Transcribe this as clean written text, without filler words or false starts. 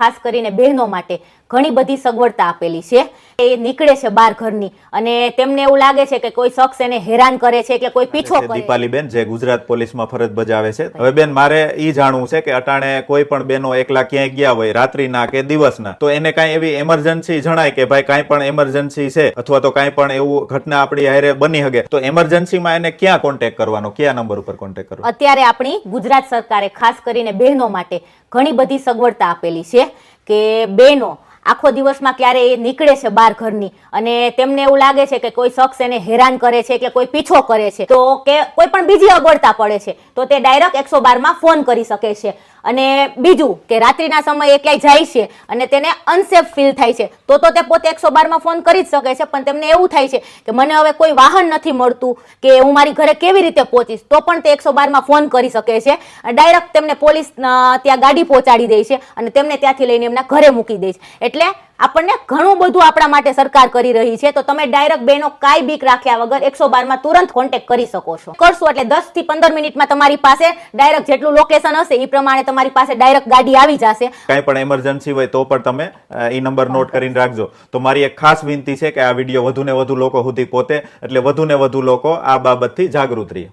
ખાસ કરીને બહેનો માટે ઘણી બધી સગવડતા આપેલી છે. એ નીકળે છે બહાર ઘરની અને તેમને એવું લાગે છે કે કોઈ શખ્સ એને હેરાન કરે છે કે કોઈ પીછો કરે. દીપાલીબેન જે ગુજરાત પોલીસમાં ફરજ બજાવે છે. હવે બેન મારે ઈ જાણવું છે કે અટાણે કોઈ પણ બેનો એકલા ક્યાંય ગયા હોય રાત્રિના કે દિવસના, તો એને કાંઈ એવી એમરજન્સી જણાય કે ભાઈ કાંઈ પણ એમરજન્સી છે અથવા તો કાંઈ પણ એવું ઘટના આપણી હારે બની શકે, તો એમરજન્સીમાં એને ક્યાં કોન્ટેક્ટ કરવાનો, કયા નંબર ઉપર કોન્ટેક્ટ કરવાનો? અત્યારે આપણી ગુજરાત સરકારે ખાસ કરીને બહેનો માટે ઘણી બધી સગવડતા આપેલી છે કે બહેનો આખો દિવસમાં ક્યારે નીકળે છે બહાર ઘરની અને તેમને એવું લાગે છે કે કોઈ શખ્સ એને હેરાન કરે છે કે કોઈ પીછો કરે છે, તો કે કોઈ પણ બીજી અગવડતા પડે છે તો તે ડાયરેક્ટ 112 ફોન કરી શકે છે. અને બીજું કે રાત્રિના સમયે ક્યાંય જાય છે અને તેને અનસેફ ફીલ થાય છે તો તે પોતે 112 ફોન કરી જ શકે છે, પણ તેમને એવું થાય છે કે મને હવે કોઈ વાહન નથી મળતું કે હું મારી ઘરે કેવી રીતે પહોંચીશ, તો પણ તે 112 ફોન કરી શકે છે. ડાયરેક્ટ તેમને પોલીસ ત્યાં ગાડી પહોંચાડી દે છે અને તેમને ત્યાંથી લઈને એમના ઘરે મૂકી દે છે. એટલે આપણને ઘણું બધું આપણા માટે સરકાર કરી રહી છે. તો તમે ડાયરેક્ટ બેનો કાંઈ બીક રાખ્યા વગર 112 તુરંત કોન્ટેક્ટ કરી શકો છો. કરશો એટલે 10 થી 15 મિનિટમાં તમારી પાસે ડાયરેક્ટ જેટલું લોકેશન હશે એ પ્રમાણે તમારી પાસે ડાયરેક્ટ ગાડી આવી જશે. કાંઈ પણ એમરજન્સી હોય તો પણ તમે ઈ નંબર નોટ કરીને રાખજો. તો મારી એક ખાસ વિનંતી છે કે આ વિડીયો વધુ ને વધુ લોકો સુધી પહોંચે, એટલે વધુ ને વધુ લોકો આ બાબતથી જાગૃત રહે.